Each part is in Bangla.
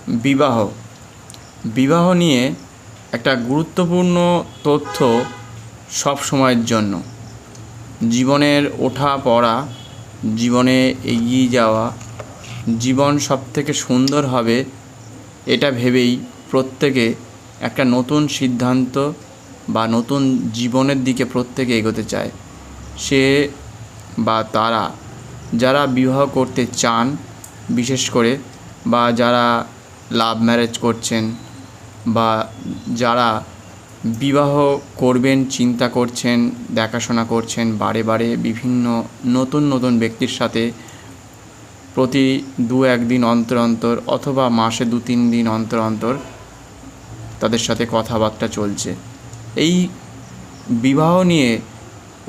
বিবাহ বিবাহ নিয়ে একটা গুরুত্বপূর্ণ তথ্য সব সময়ের জন্য। জীবনের ওঠা পড়া, জীবনে এগিয়ে যাওয়া, জীবন সবথেকে সুন্দর হবে এটা ভেবেই প্রত্যেকে একটা নতুন সিদ্ধান্ত বা নতুন জীবনের দিকে প্রত্যেকে এগোতে চায়। সে বা তারা যারা বিবাহ করতে চান বিশেষ করে, বা যারা লাভ ম্যারেজ করছেন, বা যারা বিবাহ করবেন চিন্তা করছেন, দেখাশোনা করছেন, বারে বারে বিভিন্ন নতুন নতুন ব্যক্তির সাথে প্রতি 2-1 দিন অন্তর অন্তর অথবা মাসে 2-3 দিন অন্তর অন্তর তাদের সাথে কথাবার্তা চলছে। এই বিবাহ নিয়ে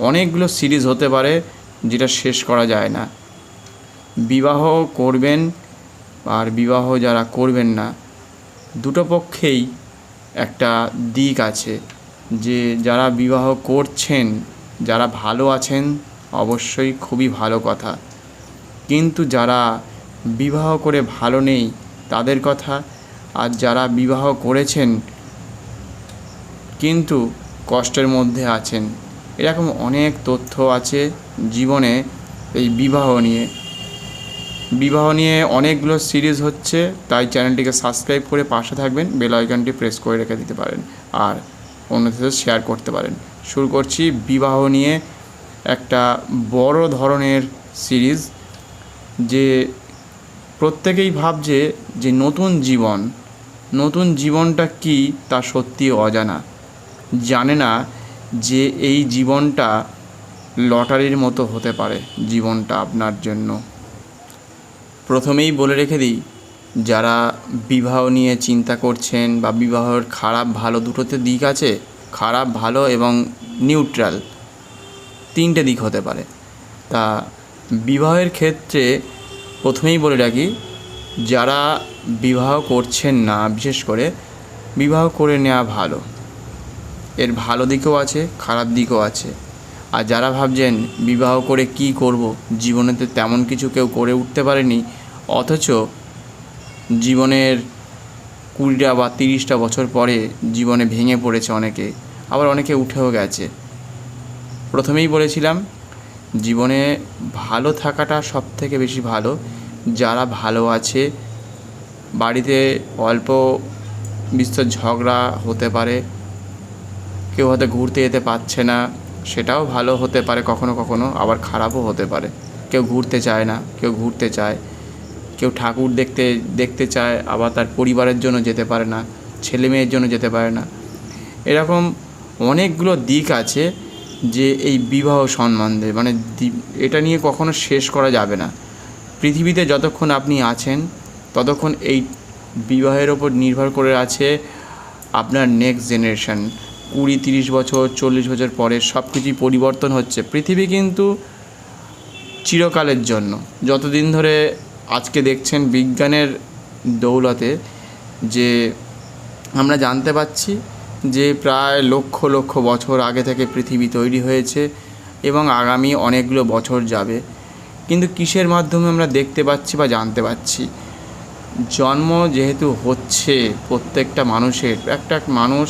অনেকগুলো সিরিজ হতে পারে যেটা শেষ করা যায় না। বিবাহ করবেন আর বিবাহ যারা করবেন না, দুটো পক্ষেই একটা দিক আছে। যে যারা বিবাহ করছেন, যারা ভালো আছেন অবশ্যই খুবই ভালো কথা, কিন্তু যারা বিবাহ করে ভালো নেই তাদের কথা। আর যারা বিবাহ করেছেন কিন্তু কষ্টের মধ্যে আছেন, এরকম অনেক তথ্য আছে জীবনে। এই বিবাহ নিয়ে অনেকগুলো সিরিজ হচ্ছে, তাই চ্যানেলটিকে সাবস্ক্রাইব করে পাশে থাকবেন, বেল আইকনটি প্রেস করে রেখে দিতে পারেন আর অন্যদের শেয়ার করতে পারেন। শুরু করছি বিবাহ নিয়ে একটা বড় ধরনের সিরিজ। যে প্রত্যেকেই ভাবছে যে নতুন জীবনটা কী তা সত্যি অজানা, জানে না যে এই জীবনটা লটারির মতো হতে পারে জীবনটা আপনার জন্য। প্রথমেই বলে রেখে দিই, যারা বিবাহ নিয়ে চিন্তা করছেন বা বিবাহের খারাপ ভালো দুটোতে দিক আছে, খারাপ ভালো এবং নিউট্রাল, 3টে দিক হতে পারে। তা বিবাহের ক্ষেত্রে প্রথমেই বলে রাখি, যারা বিবাহ করছেন না বিশেষ করে, বিবাহ করে নেওয়া ভালো। এর ভালো দিকও আছে, খারাপ দিকও আছে। আর যারা ভাবছেন বিবাহ করে কি করব, জীবনেতে তেমন কিছু কেউ করে উঠতে পারেনি, অথচ জীবনের 20টা বা 30টা বছর পরে জীবনে ভেঙে পড়েছে অনেকে, আবার অনেকে উঠেও গেছে। প্রথমেই বলেছিলাম জীবনে ভালো থাকাটা সবথেকে বেশি ভালো। যারা ভালো আছে, বাড়িতে অল্প বিস্তর ঝগড়া হতে পারে, কেউ হয়তো ঘুরতে যেতে পারছে না, সেটাও ভালো হতে পারে কখনো কখনো, আবার খারাপও হতে পারে। কেউ ঘুরতে চায় না, কেউ ঘুরতে চায়, কেউ ঠাকুর দেখতে চায়, আবার তার পরিবারের জন্য যেতে পারে না, ছেলে মেয়ের জন্য যেতে পারে না। এরকম অনেকগুলো দিক আছে যে এই বিবাহ সম্বন্ধে, মানে এটা নিয়ে কখনো শেষ করা যাবে না। পৃথিবীতে যতক্ষণ আপনি আছেন ততক্ষণ এই বিবাহের ওপর নির্ভর করে আছে আপনার নেক্সট জেনারেশন। 20-30 বছর 40 বছর পরে সব কিছুই পরিবর্তন হচ্ছে। পৃথিবী কিন্তু চিরকালের জন্য, যতদিন ধরে আজকে দেখছেন বিজ্ঞানের দৌলতে যে আমরা জানতে পাচ্ছি যে প্রায় লক্ষ লক্ষ বছর আগে থেকে পৃথিবী তৈরি হয়েছে এবং আগামী অনেকগুলো বছর যাবে। কিন্তু কিসের মাধ্যমে আমরা দেখতে পাচ্ছি বা জানতে পাচ্ছি? জন্ম যেহেতু হচ্ছে প্রত্যেকটা মানুষের, একটা মানুষ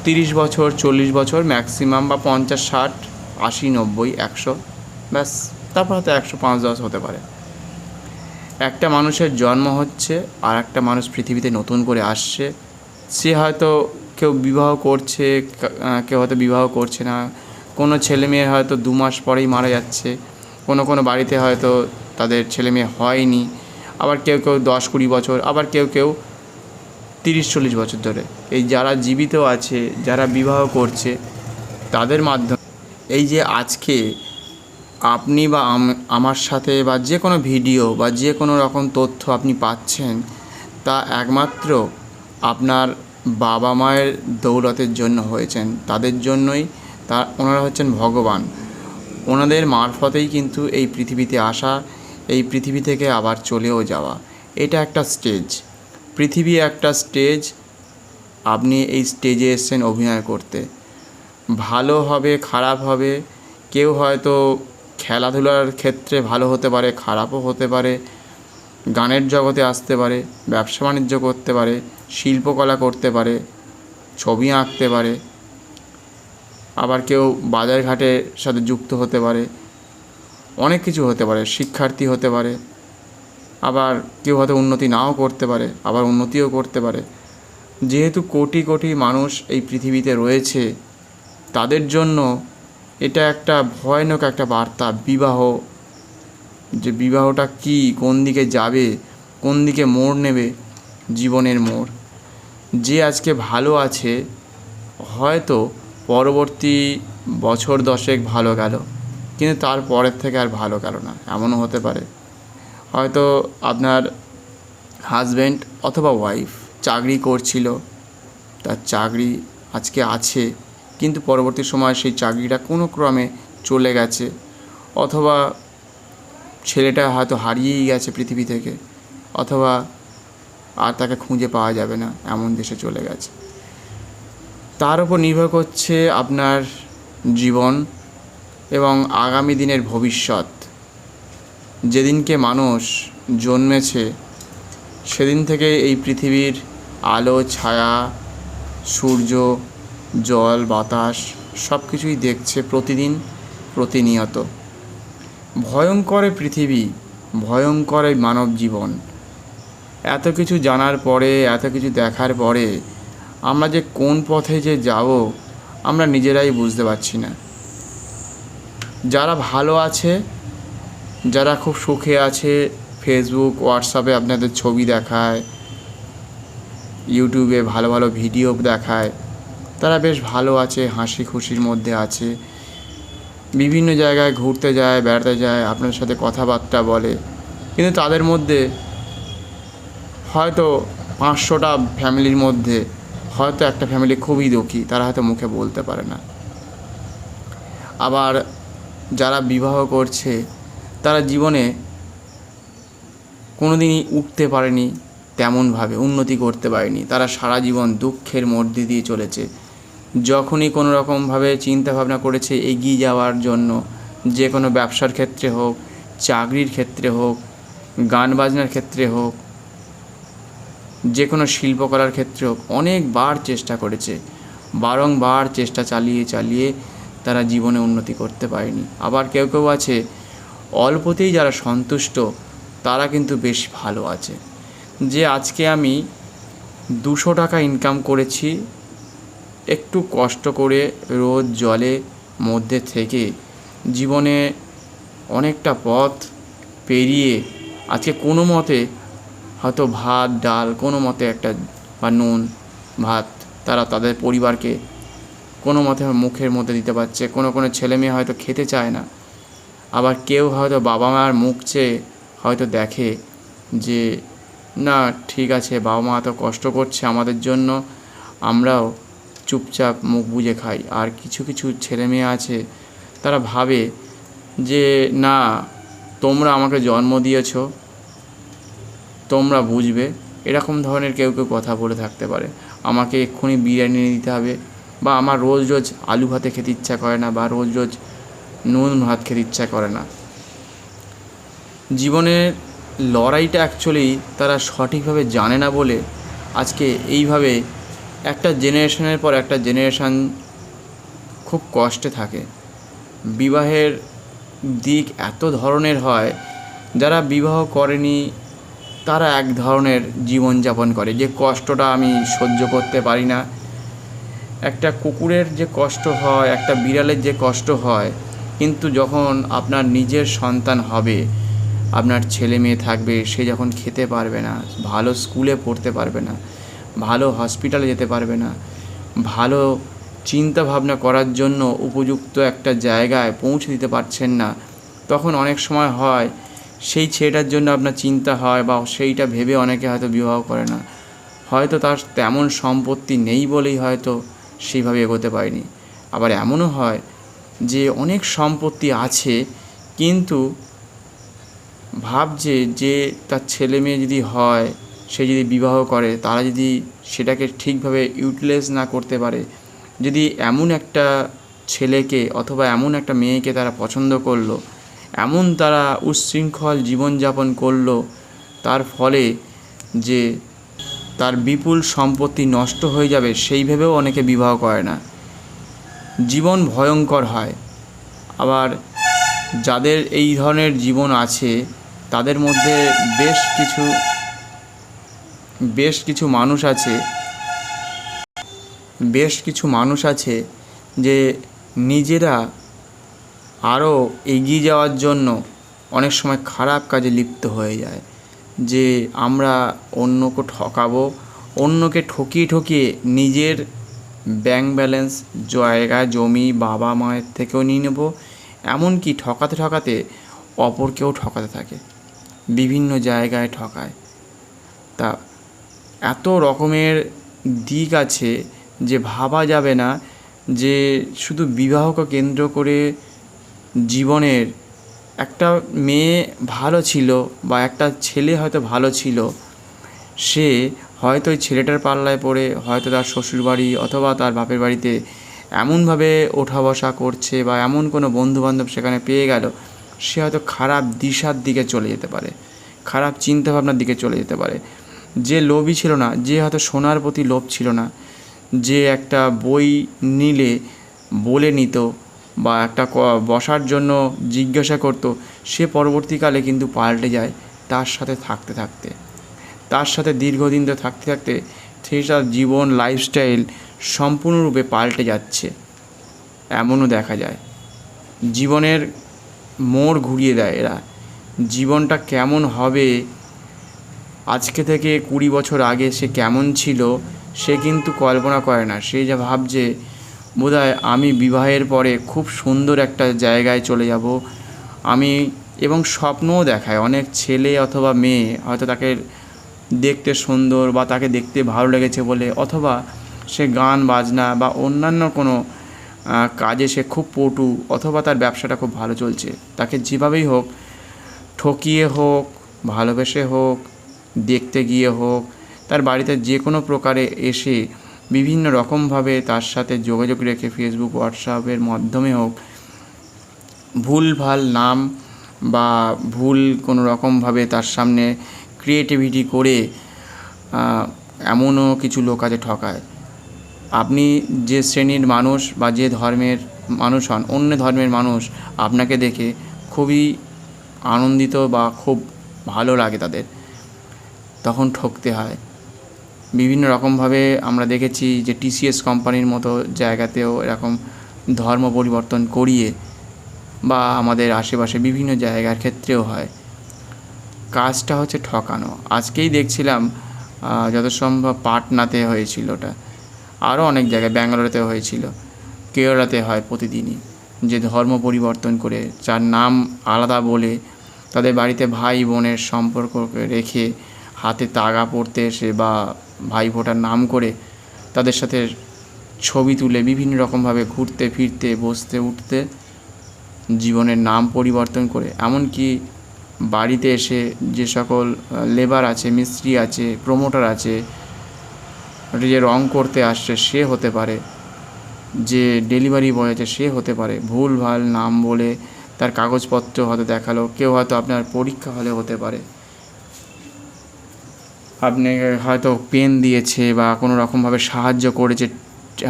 30 বছর 40 বছর ম্যাক্সিমাম, বা 50, 60, 80, 90, 100, ব্যাস, তারপর হয়তো 105-10 হতে পারে। একটা মানুষের জন্ম হচ্ছে আর একটা মানুষ পৃথিবীতে নতুন করে আসছে। সে হয়তো কেউ বিবাহ করছে, কেউ হয়তো বিবাহ করছে না। কোনো ছেলে মেয়ে হয়তো 2 মাস পরেই মারা যাচ্ছে, কোনো বাড়িতে হয়তো তাদের ছেলে মেয়ে হয়নি, আবার কেউ 10-20 বছর, আবার কেউ 30-40 বছর ধরে। এই যারা জীবিত আছে, যারা বিবাহ করছে, তাদের মাধ্যমে এই যে আজকে আপনি বা আমার সাথে বা যে কোনো ভিডিও বা যে কোনো রকম তথ্য আপনি পাচ্ছেন, তা একমাত্র আপনার বাবা মায়ের দৌলতের জন্য হয়েছেন, তাদের জন্যই। ওনারা হচ্ছেন ভগবান। ওনাদের মারফতেই কিন্তু এই পৃথিবীতে আসা, এই পৃথিবী থেকে আবার চলেও যাওয়া। এটা একটা স্টেজ, পৃথিবী একটা স্টেজ। আপনি এই স্টেজে এসেছেন অভিনয় করতে। ভালো হবে, খারাপ হবে, কেউ হয়তো খেলাধুলার ক্ষেত্রে ভালো হতে পারে, খারাপও হতে পারে, গানের জগতে আসতে পারে, ব্যবসা বাণিজ্য করতে পারে, শিল্পকলা করতে পারে, ছবি আঁকতে পারে, আবার কেউ বাজারঘাটের সাথে যুক্ত হতে পারে, অনেক কিছু হতে পারে, শিক্ষার্থী হতে পারে, আবার কেউ হয়তো উন্নতি নাও করতে পারে, আবার উন্নতিও করতে পারে। যেহেতু কোটি কোটি মানুষ এই পৃথিবীতে রয়েছে, তাদের জন্য এটা একটা ভয়ানক একটা বার্তা, বিবাহ। যে বিবাহটা কি, কোন দিকে যাবে, কোন দিকে মোড় নেবে, জীবনের মোড়। যে আজকে ভালো আছে, হয়তো পরবর্তী বছর 10 ভালো গেল, কিন্তু তার পরের থেকে আর ভালো গেল না, এমনও হতে পারে। হয়তো আপনার হাজব্যান্ড অথবা ওয়াইফ চাকরি করছিল, তার চাকরি আজকে আছে, কিন্তু পরবর্তী সময় সেই চাকরিটা কোনো ক্রমে চলে গেছে, অথবা ছেলেটা হয়তো হারিয়েই গেছে পৃথিবী থেকে, অথবা আর তাকে খুঁজে পাওয়া যাবে না, এমন দেশে চলে গেছে। তার উপর নির্ভর করছে আপনার জীবন এবং আগামী দিনের ভবিষ্যৎ। যেদিনকে মানুষ জন্মেছে সেদিন থেকে এই পৃথিবীর আলো, ছায়া, সূর্য, জল, বাতাস সব কিছুই দেখছে প্রতিদিন, প্রতিনিয়ত। ভয়ঙ্কর পৃথিবী, ভয়ঙ্কর মানব জীবন। এত কিছু জানার পরে, এত কিছু দেখার পরে আমরা যে কোন পথে যে যাব আমরা নিজেরাই বুঝতে পারছি না। যারা ভালো আছে, যারা খুব সুখে আছে, ফেসবুক, হোয়াটসঅ্যাপে আপনাদের ছবি দেখায়, ইউটিউবে ভালো ভালো ভিডিও দেখায়, তারা বেশ ভালো আছে, হাসি খুশির মধ্যে আছে, বিভিন্ন জায়গায় ঘুরতে যায়, বেড়াতে যায়, আপনার সাথে কথাবার্তা বলে। কিন্তু তাদের মধ্যে হয়তো 500টা ফ্যামিলির মধ্যে হয়তো একটা ফ্যামিলি খুবই দুঃখী, তারা হয়তো মুখে বলতে পারে না। আবার যারা বিবাহ করছে তারা জীবনে কোনো দিনই উঠতে পারেনি, তেমনভাবে উন্নতি করতে পারেনি, তারা সারা জীবন দুঃখের মধ্যে দিয়ে চলেছে। যখনই কোনো রকমভাবে চিন্তাভাবনা করেছে এগিয়ে যাওয়ার জন্য, যে কোনো ব্যবসার ক্ষেত্রে হোক, চাকরির ক্ষেত্রে হোক, গান বাজনার ক্ষেত্রে হোক, যে কোনো শিল্পকলার ক্ষেত্রে হোক, অনেকবার চেষ্টা করেছে, বারংবার চেষ্টা চালিয়ে চালিয়ে তারা জীবনে উন্নতি করতে পারেনি। আবার কেউ কেউ আছে অল্পতেই যারা সন্তুষ্ট, তারা কিন্তু বেশ ভালো আছে। যে আজকে আমি 200 টাকা ইনকাম করেছি, একটু কষ্ট করে রোদ জলে মধ্যে থেকে জীবনে অনেকটা পথ পেরিয়ে আজকে কোনো মতে হয়তো ভাত ডাল কোনো মতে একটা, বা নুন ভাত তারা তাদের পরিবারকে কোনো মতে মুখের মধ্যে দিতে পারছে। কোনো কোনো ছেলে মেয়ে হয়তো খেতে চায় না, আবার কেউ হয়তো বাবা মার মুখ চেয়ে হয়তো দেখে যে না ঠিক আছে, বাবা মা এত কষ্ট করছে আমাদের জন্য, আমরাও চুপচাপ মুখ বুজে খাই। আর কিছু কিছু ছেলে মেয়ে আছে তারা ভাবে যে না, তোমরা আমাকে জন্ম দিয়েছ, তোমরা বুঝবে, এরকম ধরনের কেউ কেউ কথা বলে থাকতে পারে। আমাকে এক্ষুনি বিরিয়ানি এনে দিতে হবে, বা আমার রোজ রোজ আলু ভাতে খেতে ইচ্ছা করে না, বা রোজ রোজ নুন ভাত খেতে ইচ্ছা করে না। জীবনের লড়াইটা অ্যাকচুয়ালি তারা সঠিকভাবে জানে না বলে আজকে এইভাবে একটা জেনারেশনের পর একটা জেনারেশান খুব কষ্টে থাকে। বিবাহের দিক এত ধরনের হয়, যারা বিবাহ করেনি তারা এক ধরনের জীবনযাপন করে, যে কষ্টটা আমি সহ্য করতে পারি না। একটা কুকুরের যে কষ্ট হয়, একটা বিড়ালের যে কষ্ট হয়, কিন্তু যখন আপনার নিজের সন্তান হবে, আপনার ছেলে মেয়ে থাকবে, সে যখন খেতে পারবে না, ভালো স্কুলে পড়তে পারবে না, ভালো হসপিটালে যেতে পারবে না, ভালো চিন্তা ভাবনা করার জন্য উপযুক্ত একটা জায়গায় পৌঁছে দিতে পারছেন না, তখন অনেক সময় হয় সেই ছেলেটার জন্য আপনার চিন্তা হয়, বা সেইটা ভেবে অনেকে হয়তো বিবাহ করে না। হয়তো তার তেমন সম্পত্তি নেই বলেই হয়তো সেইভাবে এগোতে পারেনি। আবার এমনও হয় যে অনেক সম্পত্তি আছে, কিন্তু ভাবছে যে তার ছেলে মেয়ে যদি হয়, সে যদি বিবাহ করে, তারা যদি সেটাকে ঠিকভাবে ইউটিলাইজ না করতে পারে, যদি এমন একটা ছেলেকে অথবা এমন একটা মেয়েকে তারা পছন্দ করলো, এমন তারা উচ্ছৃঙ্খল জীবনযাপন করলো, তার ফলে যে তার বিপুল সম্পত্তি নষ্ট হয়ে যাবে সেই ভেবেও অনেকে বিবাহ করে না। জীবন ভয়ঙ্কর হয়। আবার যাদের এই ধরনের জীবন আছে তাদের মধ্যে বেশ কিছু মানুষ আছে যে নিজেরা আরও এগিয়ে যাওয়ার জন্য অনেক সময় খারাপ কাজে লিপ্ত হয়ে যায়, যে আমরা অন্যকে ঠকাবো, অন্যকে ঠকিয়ে নিজের ব্যাংক ব্যালেন্স, জায়গা জমি বাবা মায়ের থেকেও নিয়ে নেব, এমনকি ঠকাতে অপরকেও ঠকাতে থাকে, বিভিন্ন জায়গায় ঠকায়। তা এত রকমের দিক আছে যে ভাবা যাবে না যে শুধু বিবাহকে কেন্দ্র করে জীবনের একটা মেয়ে ভালো ছিল বা একটা ছেলে হয়তো ভালো ছিল, সে হয়তো ওই ছেলেটার পাল্লায় পড়ে হয়তো তার শ্বশুরবাড়ি অথবা তার বাপের বাড়িতে এমনভাবে ওঠা বসা করছে বা এমন কোনো বন্ধুবান্ধব সেখানে পেয়ে গেল, সে হয়তো খারাপ দিশার দিকে চলে যেতে পারে, খারাপ চিন্তাভাবনার দিকে চলে যেতে পারে। যে লোভী ছিল না, যে হয়তো সোনার প্রতি লোভ ছিল না, যে একটা বই নিলে বলে নিত বা একটা বসার জন্য জিজ্ঞাসা করতো, সে পরবর্তীকালে কিন্তু পাল্টে যায় তার সাথে থাকতে, তার সাথে দীর্ঘদিন তো থাকতে সেই তার জীবন লাইফস্টাইল সম্পূর্ণরূপে পাল্টে যাচ্ছে, এমনও দেখা যায়। জীবনের মোড় ঘুরিয়ে দেয় এরা। জীবনটা কেমন হবে আজকে থেকে 20 বছর আগে সে কেমন ছিল সে কিন্তু কল্পনা করে না। সে যা ভাবছে বোধহয় আমি বিবাহের পরে খুব সুন্দর একটা জায়গায় চলে যাব আমি, এবং স্বপ্নও দেখায় অনেক ছেলে অথবা মেয়ে, হয়তো তাকে দেখতে সুন্দর বা তাকে দেখতে ভালো লেগেছে বলে, অথবা সে গান বাজনা বা অন্যান্য কোনো কাজে সে খুব পটু, অথবা তার ব্যবসাটা খুব ভালো চলছে, তাকে যেভাবেই হোক ঠকিয়ে হোক ভালোবেসে হোক দেখতে গিয়ে হোক তার বাড়িতে যে কোনো প্রকারে এসে বিভিন্ন রকমভাবে তার সাথে যোগাযোগ রেখে ফেসবুক হোয়াটসঅ্যাপের মাধ্যমে হোক ভুলভাল নাম বা ভুল কোনো রকমভাবে তার সামনে ক্রিয়েটিভিটি করে এমনও কিছু লোক আছে ঠকায়। আপনি যে শ্রেণীর মানুষ বা যে ধর্মের মানুষ হন, অন্য ধর্মের মানুষ আপনাকে দেখে খুবই আনন্দিত বা খুব ভালো লাগে তাদের, তখন ঠকতে হয়। বিভিন্ন রকমভাবে আমরা দেখেছি যে টিসিএস কোম্পানির মতো জায়গাতেও এরকম ধর্ম পরিবর্তন করিয়ে, বা আমাদের আশেপাশে বিভিন্ন জায়গার ক্ষেত্রেও হয়। কাজটা হচ্ছে ঠকানো। আজকেই দেখছিলাম যত সম্ভব পাটনাতে হয়েছিল ওটা, আরও অনেক জায়গায় ব্যাঙ্গালোরেতেও হয়েছিল, কেরালাতে হয় প্রতিদিনই, যে ধর্ম পরিবর্তন করে যার নাম আলাদা বলে তাদের বাড়িতে ভাই বোনের সম্পর্ক রেখে হাতে তাগা পড়তে এসে বা ভাই ফোঁটার নাম করে তাদের সাথে ছবি তুলে বিভিন্ন রকমভাবে ঘুরতে ফিরতে বসতে উঠতে জীবনের নাম পরিবর্তন করে, এমনকি বাড়িতে এসে যে সকল লেবার আছে, মিস্ত্রি আছে, প্রমোটার আছে, যে রং করতে আসছে সে হতে পারে, যে ডেলিভারি বয় আছে সে হতে পারে, ভুলভাল নাম বলে তার কাগজপত্র হয়তো দেখালো, কেউ হয়তো আপনার পরীক্ষা হলে হতে পারে, আপনি হয়তো পেন দিয়েছে বা কোনো রকমভাবে সাহায্য করেছে,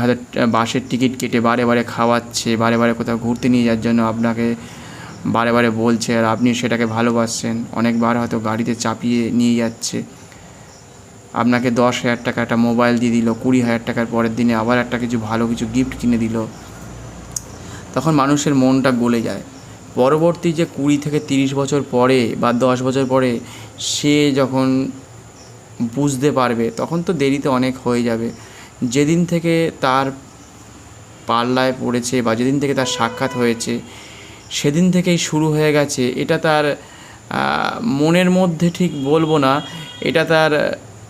হয়তো বাসের টিকিট কেটে বারে খাওয়াচ্ছে, বারে কোথাও ঘুরতে নিয়ে যাওয়ার জন্য আপনাকে বারে বলছে, আর আপনি সেটাকে ভালোবাসছেন, অনেকবার হয়তো গাড়িতে চাপিয়ে নিয়ে যাচ্ছে, আপনাকে 10,000 টাকা একটা মোবাইল দিয়ে দিল, 20,000 টাকার পরের দিনে আবার একটা কিছু ভালো কিছু গিফট কিনে দিল, তখন মানুষের মনটা গলে যায়। পরবর্তী যে 20 থেকে 30 বছর পরে বা 10 বছর পরে সে যখন বুঝতে পারবে তখন তো দেরিতে অনেক হয়ে যাবে। যেদিন থেকে তার পাল্লায় পড়েছে বা যেদিন থেকে তার সাক্ষাৎ হয়েছে সেদিন থেকেই শুরু হয়ে গেছে, এটা তার মনের মধ্যে ঠিক বলবো না, এটা তার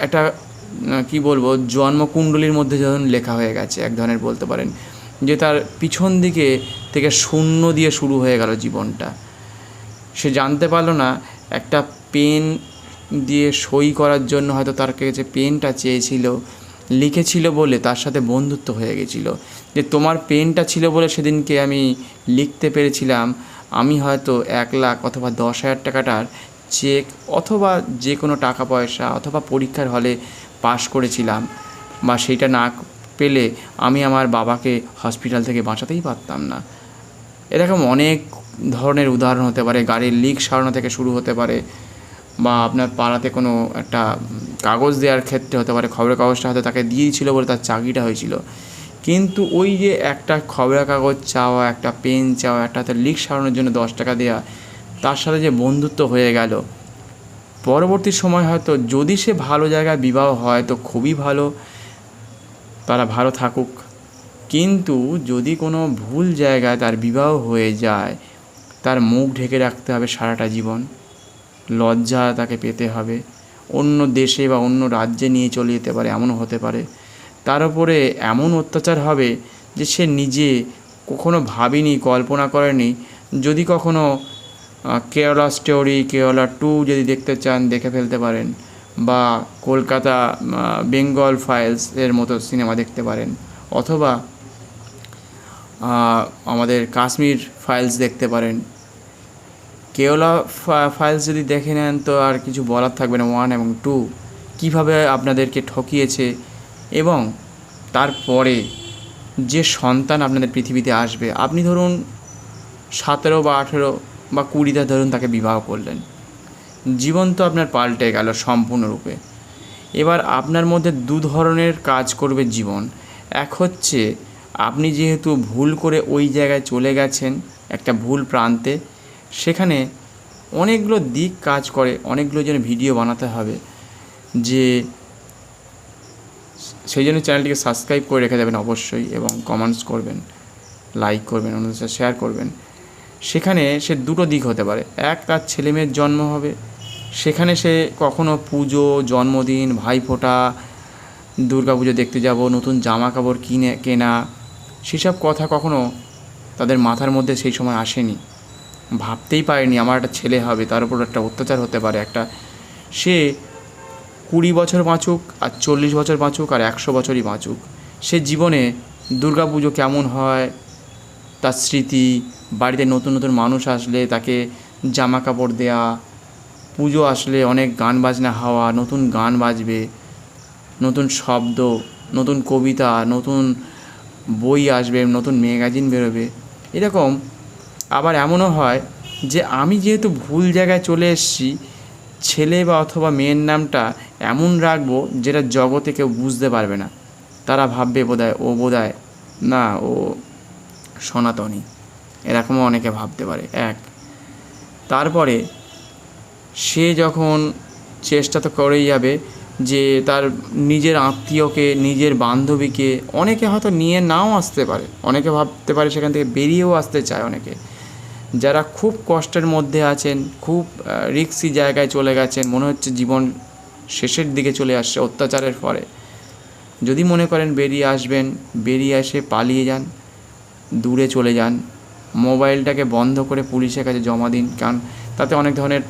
একটা কী বলবো জন্মকুণ্ডলীর মধ্যে যখন লেখা হয়ে গেছে এক ধরনের বলতে পারেন, যে তার পিছন দিকে থেকে শূন্য দিয়ে শুরু হয়ে গেল জীবনটা। সে জানতে পারলো না একটা পেন দিয়ে সই করার জন্য হয়তো তার কাছে পেনটা চেয়েছিল, লিখেছিল বলে তার সাথে বন্ধুত্ব হয়ে গেছিল, যে তোমার পেনটা ছিল বলে সেদিনকে আমি লিখতে পেরেছিলাম, আমি হয়তো 1 লাখ অথবা 10,000 টাকাটার চেক অথবা যে কোনো টাকা পয়সা অথবা পরীক্ষার হলে পাশ করেছিলাম বা সেইটা না পেলে আমি আমার বাবাকে হসপিটাল থেকে বাঁচাতেই পারতাম না। এরকম অনেক ধরনের উদাহরণ হতে পারে। গাড়ির লিক সারানো থেকে শুরু হতে পারে, বা আপনার পাড়াতে কোনো একটা কাগজ দেওয়ার ক্ষেত্রে হতে পারে। খবরের কাগজটা হয়তো তাকে দিয়েছিল বলে তার চাকরিটা হয়েছিল, কিন্তু ওই যে একটা খবরের কাগজ চাওয়া, একটা পেন চাওয়া, একটা হাতে লিক সারানোর জন্য 10 টাকা দেওয়া, তার সাথে যে বন্ধুত্ব হয়ে গেল, পরবর্তী সময় হয়তো যদি সে ভালো জায়গায় বিবাহ হয় তো খুবই ভালো, তারা ভালো থাকুক। কিন্তু যদি কোনো ভুল জায়গায় তার বিবাহ হয়ে যায়, তার মুখ ঢেকে রাখতে হবে সারাটা জীবন, লজ্জা তাকে পেতে হবে, অন্য দেশে বা অন্য রাজ্যে নিয়ে চলে যেতে পারে, এমনও হতে পারে। তার উপরে এমন অত্যাচার হবে যে সে নিজে কখনো ভাবেনি, কল্পনা করেনি। যদি কখনো কেরালা স্টোরি, কেরালা 2 যদি দেখতে চান দেখে ফেলতে পারেন, বা কলকাতা বেঙ্গল ফাইলস এর মতো সিনেমা দেখতে পারেন, অথবা আমাদের কাশ্মীর ফাইলস দেখতে পারেন। কেওলা ফাইলস যদি দেখে নেন তো আর কিছু বলার থাকবে না। 1 এবং 2 কীভাবে আপনাদেরকে ঠকিয়েছে, এবং তারপরে যে সন্তান আপনাদের পৃথিবীতে আসবে, আপনি ধরুন 17 বা 18 বা 20তে ধরুন তাকে বিবাহ করলেন, জীবন তো আপনার পাল্টে গেল সম্পূর্ণরূপে। এবার আপনার মধ্যে 2 ধরনের কাজ করবে জীবন। এক হচ্ছে আপনি যেহেতু ভুল করে ওই জায়গায় চলে গেছেন, একটা ভুল প্রান্তে, সেখানে অনেকগুলো দিক কাজ করে, অনেকগুলো যেন ভিডিও বানাতে হবে, যে সেই জন্য চ্যানেলটিকে সাবস্ক্রাইব করে রেখে দেবেন অবশ্যই, এবং কমেন্টস করবেন, লাইক করবেন, অন্যদের সাথে শেয়ার করবেন। সেখানে সে 2টো দিক হতে পারে। এক, তার ছেলেমেয়ের জন্ম হবে, সেখানে সে কখনো পুজো, জন্মদিন, ভাইফোঁটা, দুর্গা পুজো দেখতে যাব, নতুন জামা কাপড় কেনা, সেসব কথা কখনো তাদের মাথার মধ্যে সেই সময় আসেনি, ভাবতেই পারেনি আমার একটা ছেলে হবে, তার উপর একটা অত্যাচার হতে পারে। একটা সে 20 বছর বাঁচুক, আর 40 বছর বাঁচুক, আর 100 বছরই বাঁচুক, সে জীবনে দুর্গা পুজো কেমন হয়, তার স্মৃতি, বাড়িতে নতুন নতুন মানুষ আসলে তাকে জামা কাপড় দেয়া, পুজো আসলে অনেক গান বাজনা হওয়া, নতুন গান বাজবে, নতুন শব্দ, নতুন কবিতা, নতুন বই আসবে, নতুন ম্যাগাজিন বেরোবে। এরকম আবার এমনও হয় যে আমি যেহেতু ভুল জায়গায় চলে এসেছি, ছেলে বা অথবা মেয়ের নামটা এমন রাখবো যেটা জগতে কেউ বুঝতে পারবে না। তারা ভাববে বোধহয় না, ও সনাতনী, এরকমও অনেকে ভাবতে পারে। তারপরে সে যখন চেষ্টা তো করেই যাবে যে তার নিজের আত্মীয়কে, নিজের বান্ধবীকে, অনেকে হয়তো নিয়ে নাও আসতে পারে, অনেকে ভাবতে পারে সেখান থেকে বেরিয়েও আসতে চায়। অনেকে যারা খুব কষ্টের মধ্যে আছেন, খুব রিস্কি জায়গায় চলে গেছেন, মনে হচ্ছে জীবন শেষের দিকে চলে আসছে অত্যাচারের পরে, যদি মনে করেন বেরিয়ে আসবেন, বেরিয়ে এসে পালিয়ে যান, দূরে চলে যান, মোবাইলটাকে বন্ধ করে পুলিশের কাছে জমা দিন। কারণ তাতে অনেক ধরনের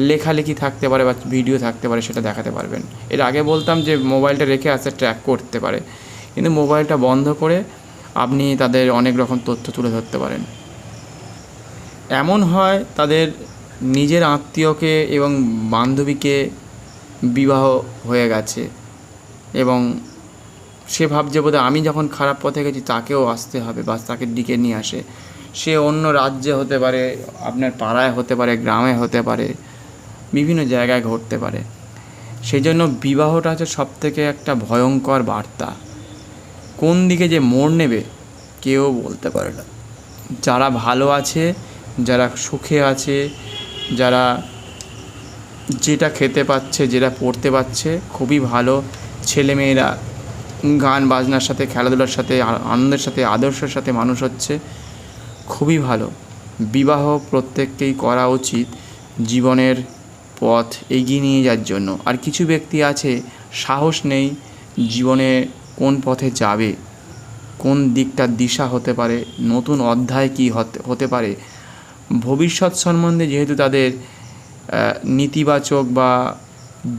লেখালেখি থাকতে পারে বা ভিডিও থাকতে পারে, সেটা দেখাতে পারবেন। এর আগে বলতাম যে মোবাইলটা রেখে আসতে ট্র্যাক করতে পারে, কিন্তু মোবাইলটা বন্ধ করে আপনি তাদের অনেক রকম তথ্য তুলে ধরতে পারেন। এমন হয় তাদের নিজের আত্মীয়কে এবং বান্ধবীকে বিবাহ হয়ে গেছে, এবং সে ভাবছে বোধহয় আমি যখন খারাপ পথে গেছি তাকেও আসতে হবে, বা তাকে ডেকে নিয়ে আসে। সে অন্য রাজ্যে হতে পারে, আপনার পাড়ায় হতে পারে, গ্রামে হতে পারে, বিভিন্ন জায়গায় ঘটতে পারে। সেই জন্য বিবাহটা হচ্ছে সবথেকে একটা ভয়ঙ্কর বার্তা। কোন দিকে যে মোড় নেবে কেউ বলতে পারে না। যারা ভালো আছে, যারা সুখে আছে, যারা যেটা খেতে পাচ্ছে, যেটা পড়তে পাচ্ছে, খুবই ভালো। ছেলেমেয়েরা গান বাজনার সাথে, খেলাধুলার সাথে, আনন্দের সাথে, আদর্শের সাথে মানুষ হচ্ছে, খুবই ভালো। বিবাহ প্রত্যেককেই করা উচিত জীবনের পথ এগিয়ে নিয়ে যাওয়ার জন্য। আর কিছু ব্যক্তি আছে সাহস নেই জীবনে কোন পথে যাবে, কোন দিকটার দিশা হতে পারে, নতুন অধ্যায় কী হতে পারে, ভবিষ্যৎ সম্বন্ধে যেহেতু তাদের নীতিবাচক বা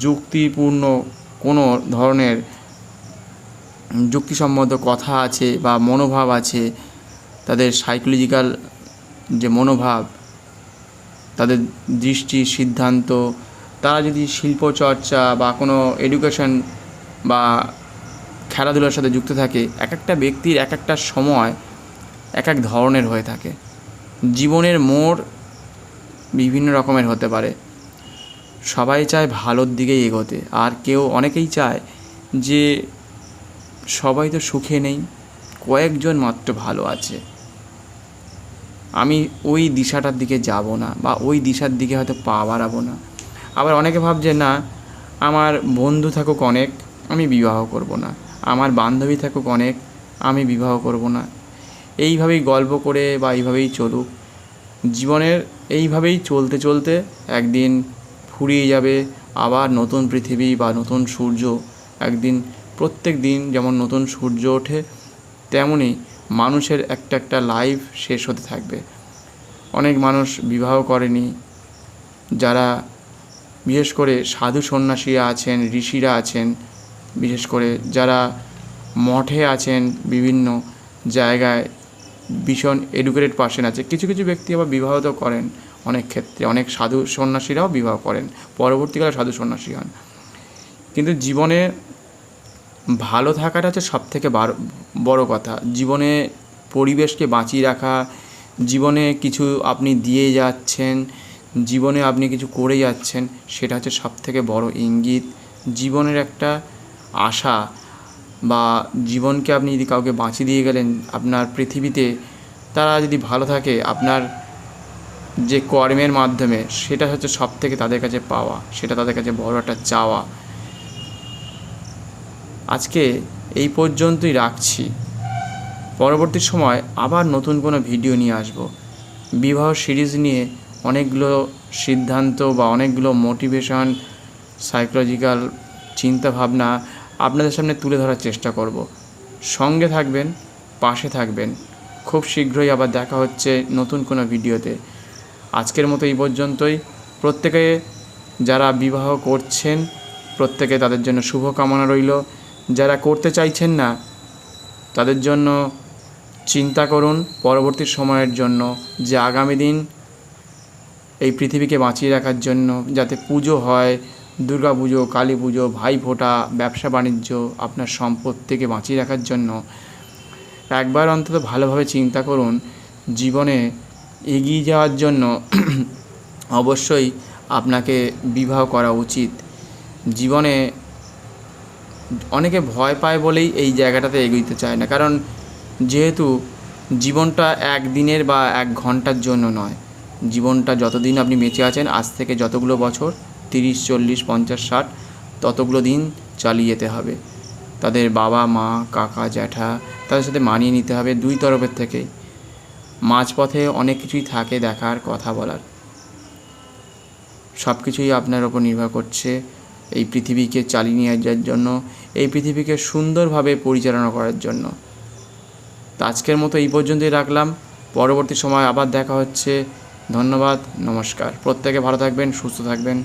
যুক্তিপূর্ণ কোনো ধরনের যুক্তিসম্মত কথা আছে বা মনোভাব আছে, তাদের সাইকোলজিক্যাল যে মনোভাব, তাদের দৃষ্টি, সিদ্ধান্ত, তারা যদি শিল্পচর্চা বা কোনো এডুকেশন বা খেলাধুলার সাথে যুক্ত থাকে, এক একটা ব্যক্তির এক একটা সময় এক এক ধরনের হয়ে থাকে। জীবনের মোড় বিভিন্ন রকমের হতে পারে। সবাই চায় ভালোর দিকেই এগোতে, আর অনেকেই চায় যে সবাই তো সুখে নেই, কয়েকজন মাত্র ভালো আছে, আমি ওই দিশাটার দিকে যাব না বা ওই দিশার দিকে হয়তো পা বাড়াবো না। আবার অনেকে ভাবছে না, আমার বন্ধু থাকুক অনেক, আমি বিবাহ করব না, আমার বান্ধবী থাকুক অনেক, আমি বিবাহ করব না। এইভাবেই গল্প করে বা এইভাবেই চলুক, জীবনের এইভাবেই চলতে চলতে একদিন ফুরিয়ে যাবে। আবার নতুন পৃথিবী বা নতুন সূর্য একদিন, প্রত্যেক দিন যেমন নতুন সূর্য ওঠে, তেমনই মানুষের একটা একটা লাইফ শেষ হতে থাকবে। অনেক মানুষ বিবাহ করেনি, যারা বিশেষ করে সাধু সন্ন্যাসীরা আছেন, ঋষিরা আছেন, বিশেষ করে যারা মঠে আছেন, বিভিন্ন জায়গায় ভীষণ এডুকেটেড পার্সন আছে, কিছু কিছু ব্যক্তি আবার বিবাহ তো করেন। অনেক ক্ষেত্রে অনেক সাধু সন্ন্যাসীরাও বিবাহ করেন, পরবর্তীকালে সাধু সন্ন্যাসী হন। কিন্তু জীবনে ভালো থাকাটা হচ্ছে সবথেকে বড় কথা। জীবনে পরিবেশকে বাঁচিয়ে রাখা, জীবনে কিছু আপনি দিয়ে যাচ্ছেন, জীবনে আপনি কিছু করে যাচ্ছেন, সেটা হচ্ছে সবথেকে বড় ইঙ্গিত। জীবনের একটা আশা বা জীবনকে আপনি যদি কাউকে বাঁচিয়ে দিয়ে গেলেন আপনার পৃথিবীতে, তারা যদি ভালো থাকে আপনার যে কর্মের মাধ্যমে, সেটা হচ্ছে সবথেকে তাদের কাছে পাওয়া, সেটা তাদের কাছে বড় একটা চাওয়া। আজকে এই পর্যন্তই রাখছি। পরবর্তী সময় আবার নতুন কোনো ভিডিও নিয়ে আসব। বিবাহ সিরিজ নিয়ে অনেকগুলো সিদ্ধান্ত বা অনেকগুলো মোটিভেশন, সাইকোলজিক্যাল চিন্তাভাবনা আপনাদের সামনে তুলে ধরার চেষ্টা করব। সঙ্গে থাকবেন, পাশে থাকবেন। খুব শীঘ্রই আবার দেখা হচ্ছে নতুন কোনো ভিডিওতে। আজকের মতো এই পর্যন্তই। প্রত্যেকে যারা বিবাহ করছেন, প্রত্যেকে তাদের জন্য শুভকামনা রইল। যারা করতে চাইছেন না, তাদের জন্য চিন্তা করুন পরবর্তী সময়ের জন্য, যে আগামী দিন এই পৃথিবীকে বাঁচিয়ে রাখার জন্য যাতে পুজো হয়, দুর্গা পুজো, কালী পুজো, ভাইফোঁটা, ব্যবসা বাণিজ্য, আপনার সম্পত্তিকে বাঁচিয়ে রাখার জন্য একবার অন্তত ভালোভাবে চিন্তা করুন। জীবনে এগিয়ে যাওয়ার জন্য অবশ্যই আপনাকে বিবাহ করা উচিত। জীবনে অনেকে ভয় পায় বলেই এই জায়গাটাতে এগোতে চায় না, কারণ যেহেতু জীবনটা একদিনের বা এক ঘন্টার জন্য নয়। জীবনটা যতদিন আপনি বেঁচে আছেন, আজ থেকে যতগুলো বছর, 30, 40, 50, 60, ততগুলো দিন চালিয়ে যেতে হবে। তাদের বাবা মা, কাকা, জ্যাঠা, তাদের সাথে মানিয়ে নিতে হবে দুই তরফের থেকেই। মাঝপথে অনেক কিছুই থাকে দেখার, কথা বলার, সব কিছুই আপনার ওপর নির্ভর করছে এই পৃথিবীকে চালিয়ে নিয়ে যাওয়ার জন্য, এই পৃথিবীকে সুন্দরভাবে পরিচালনা করার জন্য। তো আজকের মতো এই পর্যন্তই রাখলাম। পরবর্তী সময় আবার দেখা হচ্ছে। ধন্যবাদ, নমস্কার। প্রত্যেকে ভালো থাকবেন, সুস্থ থাকবেন।